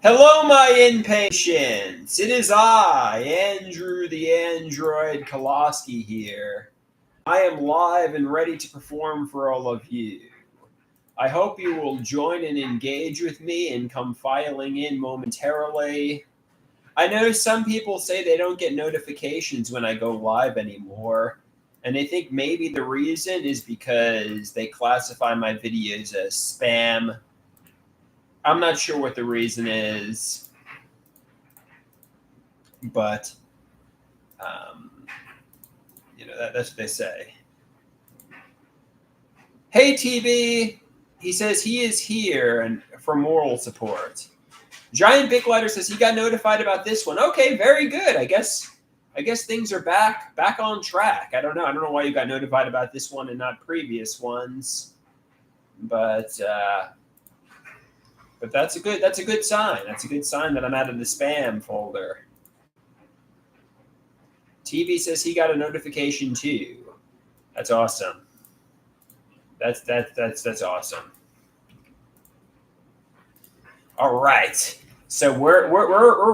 Hello, my impatience. It is I, Andrew the Android Koloski here. I am live and ready to perform for all of you. I hope you will join and engage with me and come filing in momentarily. I know some people say they don't get notifications when I go live anymore, and they think maybe the reason is because they classify my videos as spam. I'm not sure what the reason is, but that's what they say. Hey, TB, he says he is here and for moral support. Giant Big Letter says he got notified about this one. Okay, very good. I guess things are back on track. I don't know why you got notified about this one and not previous ones, but that's a good sign. That's a good sign that I'm out of the spam folder. TV says he got a notification too. That's awesome. That's awesome. All right, so we're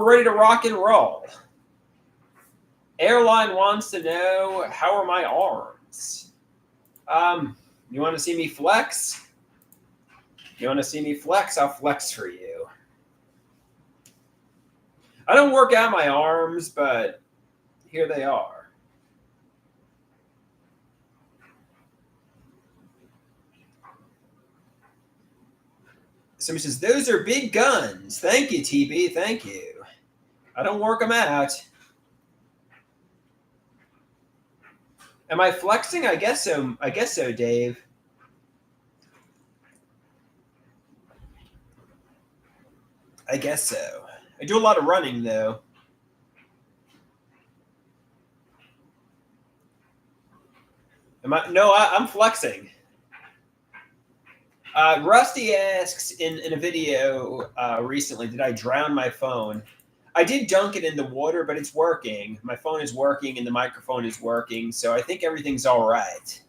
ready to rock and roll. Airline wants to know, how are my arms? You want to see me flex? You want to see me flex? I'll flex for you. I don't work out my arms, but here they are. Somebody says, those are big guns. Thank you, TB. Thank you. I don't work them out. Am I flexing? I guess so. I guess so, Dave. I guess so. I do a lot of running, though. No, I'm flexing. Rusty asks in a video recently, did I drown my phone? I did dunk it in the water, but it's working. My phone is working and the microphone is working, so I think everything's all right.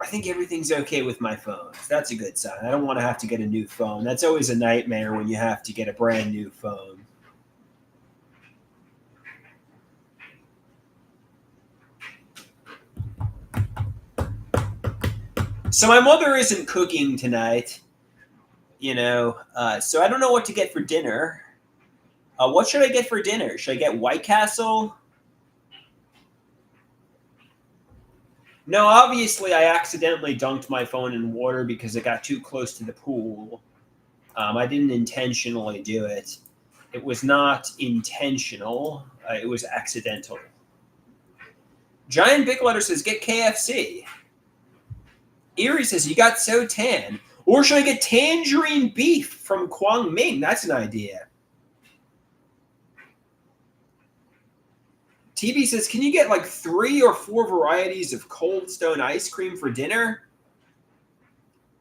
I think everything's okay with my phone. That's a good sign. I don't want to have to get a new phone. That's always a nightmare when you have to get a brand new phone. So my mother isn't cooking tonight, so I don't know what to get for dinner. What should I get for dinner? Should I get White Castle? No, obviously I accidentally dunked my phone in water because it got too close to the pool. I didn't intentionally do it. It was not intentional. It was accidental. Giant Big Letter says, get KFC. Erie says, you got so tan. Or should I get tangerine beef from Kwang Ming? That's an idea. TB says, can you get like 3 or 4 varieties of Cold Stone ice cream for dinner?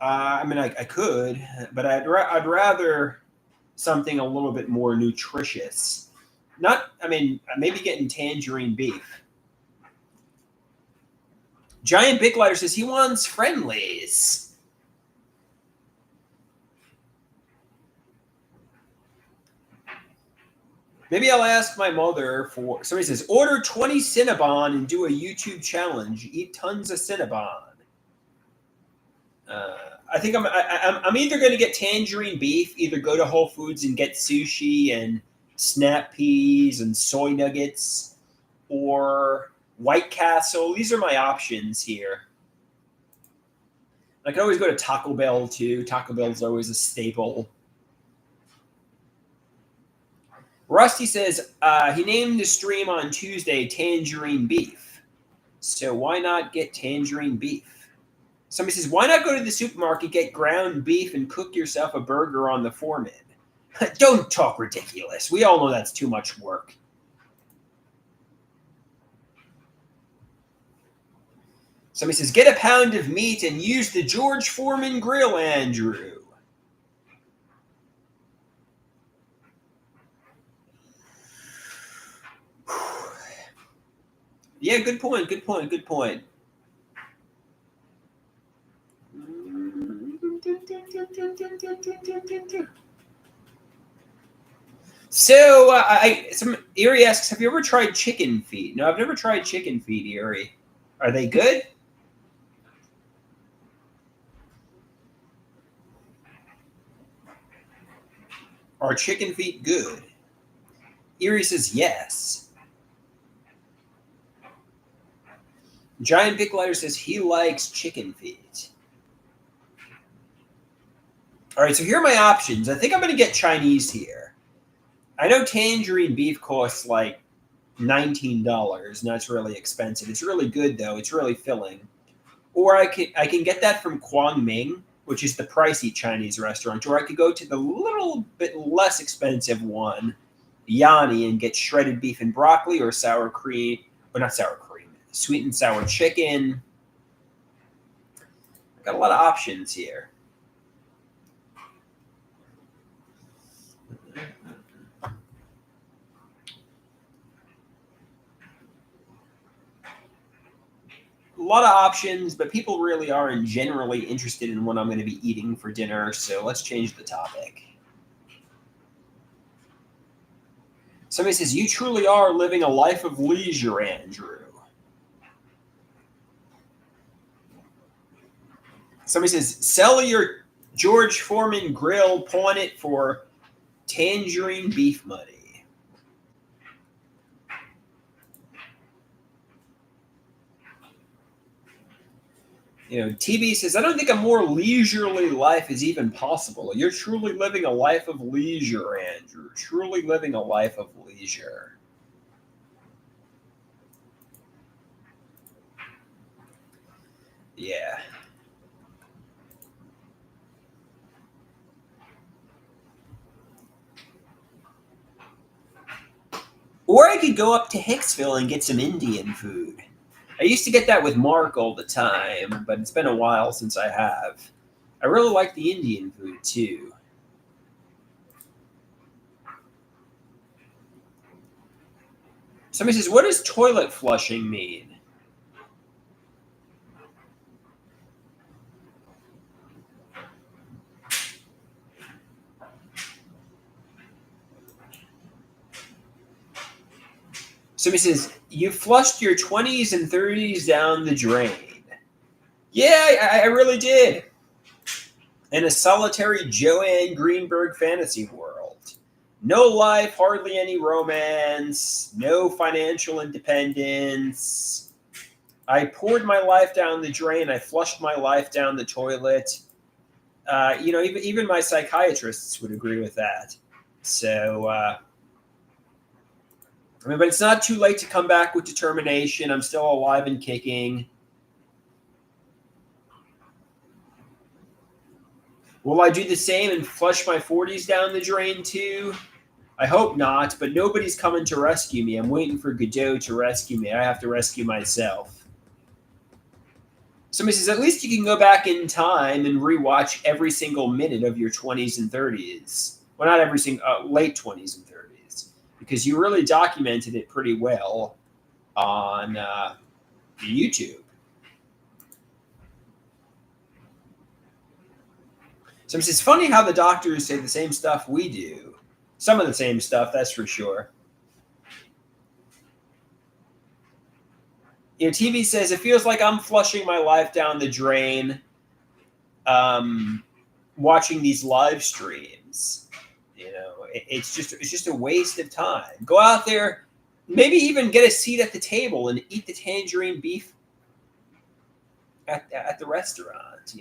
I could, but I'd rather something a little bit more nutritious. Maybe getting tangerine beef. Giant Big Lighter says he wants friendlies. Maybe I'll ask my mother for. Somebody says, order 20 Cinnabon and do a YouTube challenge. Eat tons of Cinnabon. I think I'm either going to get tangerine beef, either go to Whole Foods and get sushi and snap peas and soy nuggets, or White Castle. These are my options here. I can always go to Taco Bell too. Taco Bell is always a staple. Rusty says he named the stream on Tuesday Tangerine Beef. So why not get tangerine beef? Somebody says, why not go to the supermarket, get ground beef, and cook yourself a burger on the Foreman? Don't talk ridiculous. We all know that's too much work. Somebody says, get a pound of meat and use the George Foreman grill, Andrew. Yeah, good point. So, Erie asks, have you ever tried chicken feet? No, I've never tried chicken feet, Erie. Are they good? Are chicken feet good? Erie says yes. Giant Big Lighter says he likes chicken feet. All right, so here are my options. I think I'm going to get Chinese here. I know tangerine beef costs like $19, and that's really expensive. It's really good though. It's really filling. Or I can get that from Quang Ming, which is the pricey Chinese restaurant, or I could go to the little bit less expensive one, Yanni, and get shredded beef and broccoli or sour cream, or not sour cream, sweet and sour chicken. I've got a lot of options here. A lot of options, but people really aren't generally interested in what I'm going to be eating for dinner, so let's change the topic. Somebody says, you truly are living a life of leisure, Andrew. Somebody says, sell your George Foreman grill, pawn it for tangerine beef money. TB says, I don't think a more leisurely life is even possible. You're truly living a life of leisure, Andrew. Truly living a life of leisure. Yeah. Or I could go up to Hicksville and get some Indian food. I used to get that with Mark all the time, but it's been a while since I have. I really like the Indian food too. Somebody says, what does toilet flushing mean? Somebody says, you flushed your 20s and 30s down the drain. Yeah, I really did. In a solitary Joanne Greenberg fantasy world. No life, hardly any romance, no financial independence. I poured my life down the drain. I flushed my life down the toilet. Even my psychiatrists would agree with that. So, but it's not too late to come back with determination. I'm still alive and kicking. Will I do the same and flush my 40s down the drain too? I hope not, but nobody's coming to rescue me. I'm waiting for Godot to rescue me. I have to rescue myself. Somebody says, at least you can go back in time and rewatch every single minute of your 20s and 30s. Well, not every single, late 20s and 30s, because you really documented it pretty well on YouTube. So it's funny how the doctors say the same stuff we do. Some of the same stuff, that's for sure. TV says, it feels like I'm flushing my life down the drain watching these live streams. It's just a waste of time. Go out there, maybe even get a seat at the table and eat the tangerine beef at the restaurant.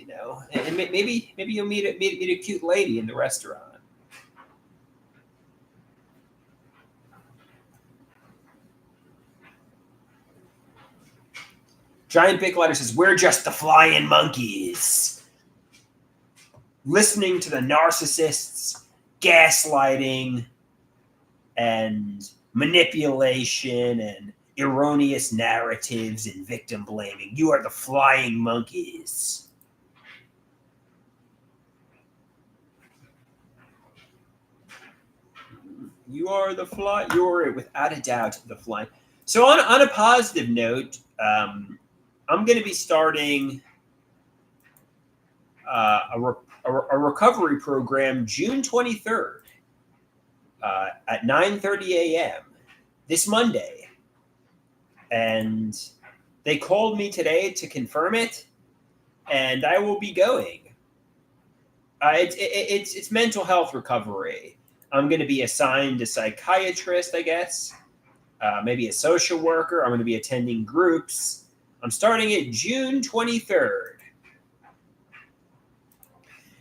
And maybe you'll meet a cute lady in the restaurant. Giant Big Letter says, we're just the flying monkeys. Listening to the narcissists, gaslighting, and manipulation, and erroneous narratives and victim blaming. You are the flying monkeys. You're without a doubt the flying. So on a positive note, I'm going to be starting a recovery program June 23rd at 9:30 a.m. this Monday. And they called me today to confirm it, and I will be going. It's mental health recovery. I'm going to be assigned a psychiatrist, I guess, maybe a social worker. I'm going to be attending groups. I'm starting it June 23rd.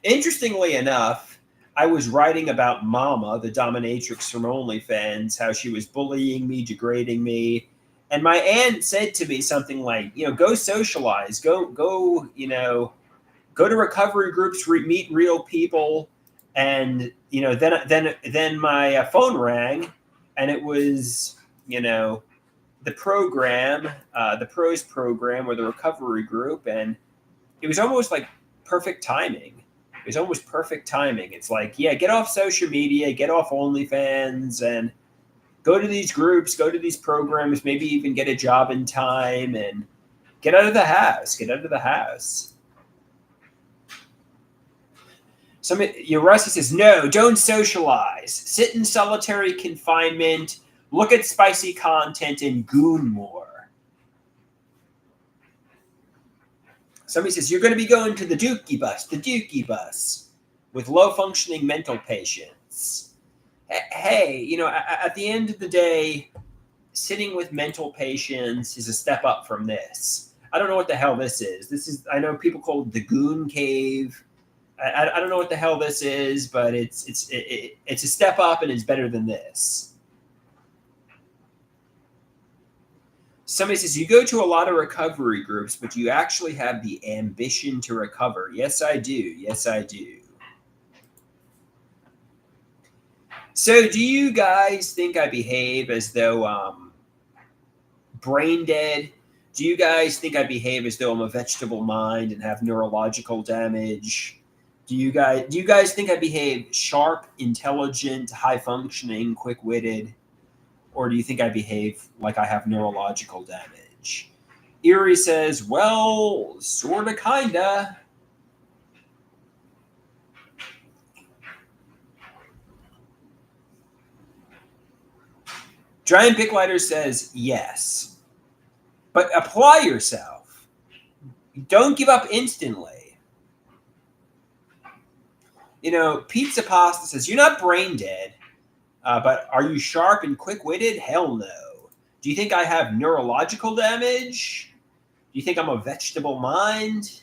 Interestingly enough, I was writing about Mama, the dominatrix from OnlyFans, how she was bullying me, degrading me. And my aunt said to me something like, go socialize, go, go to recovery groups, meet real people. And, then my phone rang, and it was, the program, the pros program, or the recovery group. And it was almost like perfect timing. It was almost perfect timing. It's like, yeah, get off social media, get off OnlyFans, and go to these groups, go to these programs, maybe even get a job in time, and get out of the house. Get out of the house. Rusty says, no, don't socialize. Sit in solitary confinement, look at spicy content, and goon more. Somebody says, you're going to be going to the Dookie bus with low-functioning mental patients. Hey, at the end of the day, sitting with mental patients is a step up from this. I don't know what the hell this is. I know people call it the Goon Cave. I don't know what the hell this is, but it's a step up, and it's better than this. Somebody says, you go to a lot of recovery groups, but you actually have the ambition to recover. Yes, I do. Yes, I do. So do you guys think I behave as though brain dead? Do you guys think I behave as though I'm a vegetable mind and have neurological damage? Do you guys think I behave sharp, intelligent, high-functioning, quick-witted? Or do you think I behave like I have neurological damage? Erie says, well, sorta, kinda. Giant Picklighter says, yes. But apply yourself. Don't give up instantly. Pizza Pasta says, you're not brain dead. But are you sharp and quick-witted? Hell no. Do you think I have neurological damage? Do you think I'm a vegetable mind?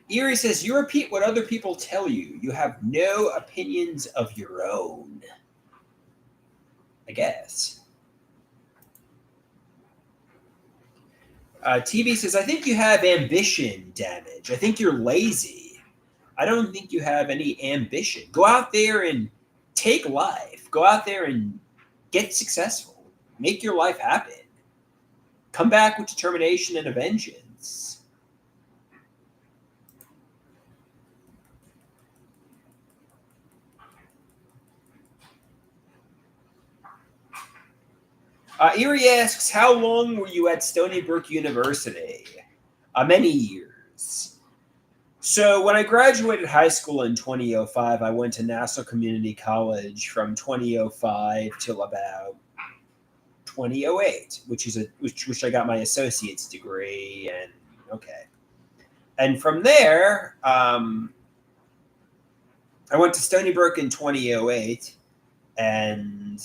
Erie says, you repeat what other people tell you. You have no opinions of your own. I guess. TV says, I think you have ambition damage. I think you're lazy. I don't think you have any ambition. Go out there and take life. Go out there and get successful. Make your life happen. Come back with determination and a vengeance. Erie asks, how long were you at Stony Brook University? Many years. So when I graduated high school in 2005, I went to Nassau Community College from 2005 till about 2008, which I got my associate's degree, and okay. And from there, I went to Stony Brook in 2008, and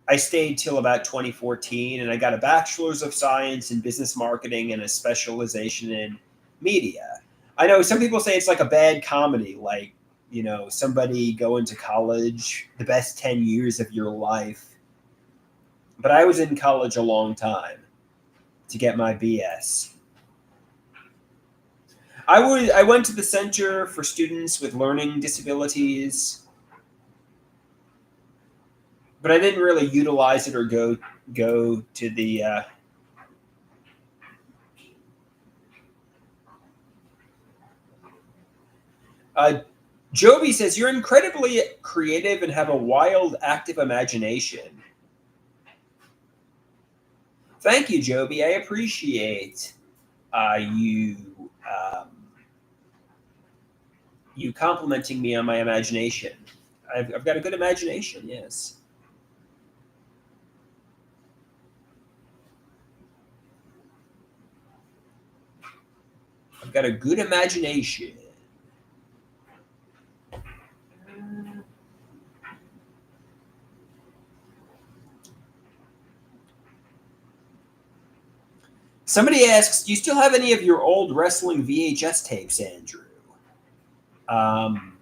I stayed till about 2014, and I got a bachelor's of science in business marketing and a specialization in media. I know some people say it's like a bad comedy, like, somebody going to college, the best 10 years of your life. But I was in college a long time to get my BS. I went to the Center for Students with Learning Disabilities, but I didn't really utilize it or go to the Joby says, you're incredibly creative and have a wild, active imagination. Thank you, Joby. I appreciate you you complimenting me on my imagination. I've got a good imagination. Yes. I've got a good imagination. Somebody asks, do you still have any of your old wrestling VHS tapes, Andrew? Um,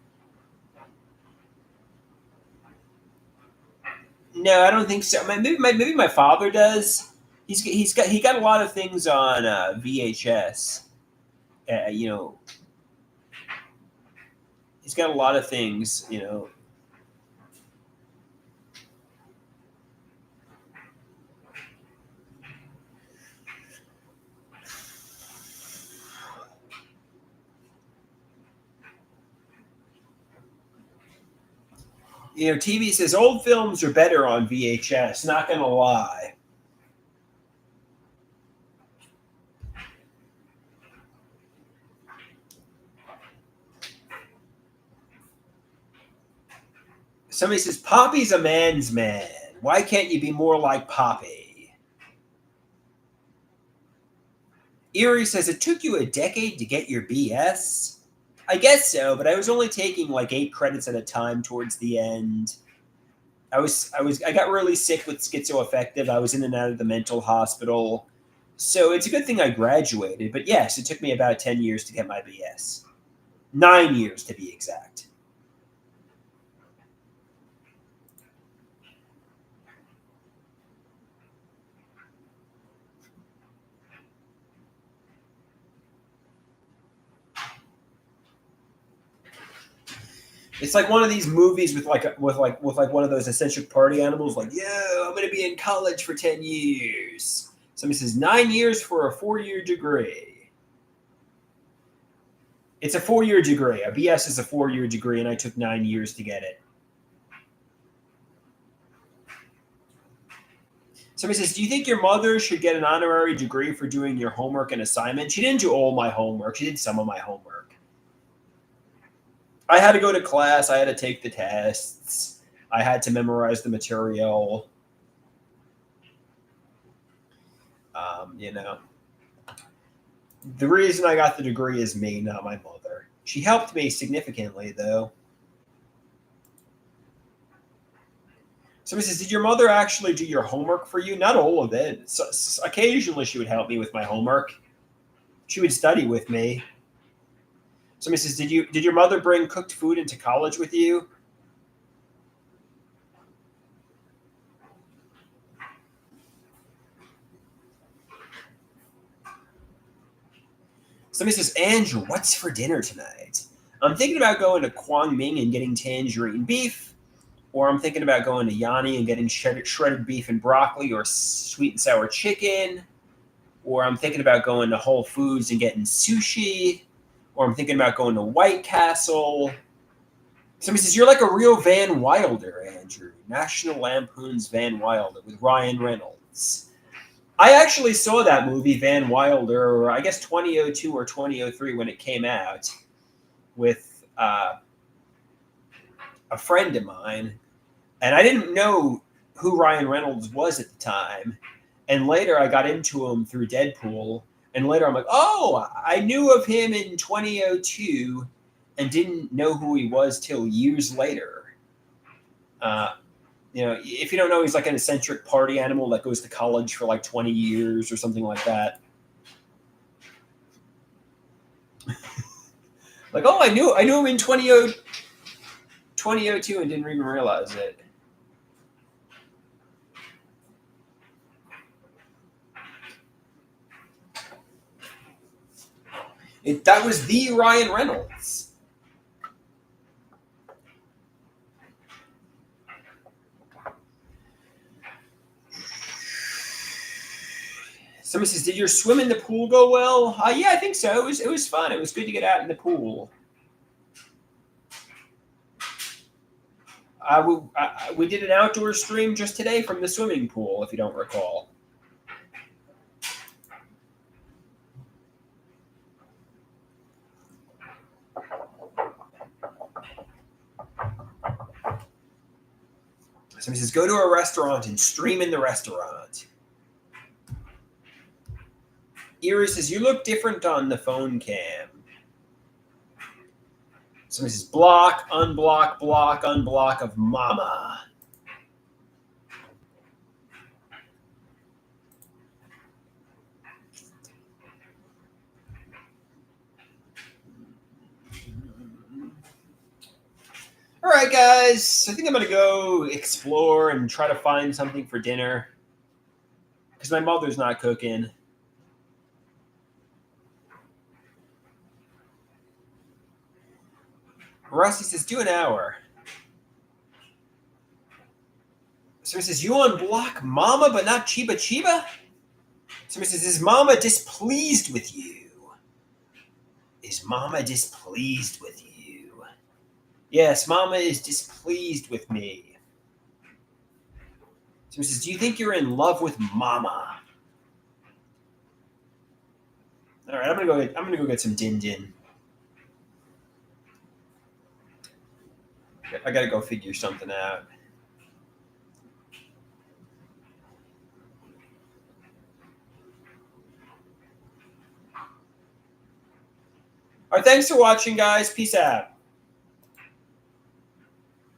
no, I don't think so. Maybe my father does. He got a lot of things on VHS. You know, he's got a lot of things. You know, TV says old films are better on VHS. Not gonna lie. Somebody says Poppy's a man's man. Why can't you be more like Poppy? Erie says it took you a decade to get your BS. I guess so, but I was only taking like 8 credits at a time towards the end. I got really sick with schizoaffective. I was in and out of the mental hospital. So it's a good thing I graduated. But yes, it took me about 10 years to get my BS. 9 years to be exact. It's like one of these movies with one of those eccentric party animals. Like, yo, I'm gonna be in college for 10 years. Somebody says 9 years for a 4-year degree. It's a 4-year degree. A BS is a 4-year degree, and I took 9 years to get it. Somebody says, do you think your mother should get an honorary degree for doing your homework and assignment? She didn't do all my homework. She did some of my homework. I had to go to class. I had to take the tests. I had to memorize the material. The reason I got the degree is me, not my mother. She helped me significantly, though. Somebody says, did your mother actually do your homework for you? Not all of it. Occasionally, she would help me with my homework. She would study with me. Somebody says, did your mother bring cooked food into college with you? Somebody says, Andrew, what's for dinner tonight? I'm thinking about going to Kwang Ming and getting tangerine beef, or I'm thinking about going to Yanni and getting shredded beef and broccoli, or sweet and sour chicken, or I'm thinking about going to Whole Foods and getting sushi, or I'm thinking about going to White Castle. Somebody says, you're like a real Van Wilder, Andrew. National Lampoon's Van Wilder with Ryan Reynolds. I actually saw that movie, Van Wilder, I guess 2002 or 2003 when it came out, with a friend of mine. And I didn't know who Ryan Reynolds was at the time. And later I got into him through Deadpool. And later I'm like, oh, I knew of him in 2002 and didn't know who he was till years later. If you don't know, he's like an eccentric party animal that goes to college for like 20 years or something like that. Like, oh, I knew him in 2002 and didn't even realize it. That was the Ryan Reynolds. Somebody says, did your swim in the pool go well? Yeah, I think so. It was fun. It was good to get out in the pool. We did an outdoor stream just today from the swimming pool, if you don't recall. Somebody says, go to a restaurant and stream in the restaurant. Erie says, you look different on the phone cam. Somebody says, block, unblock, block, unblock of mama. All right, guys. I think I'm going to go explore and try to find something for dinner because my mother's not cooking. Rusty says, do an hour. Somebody says, you unblock Mama but not Chiba Chiba? Somebody says, is Mama displeased with you? Is Mama displeased with you? Yes, Mama is displeased with me. Somebody says, do you think you're in love with Mama? All right, I'm gonna go get some din din. I gotta go figure something out. All right, thanks for watching, guys. Peace out.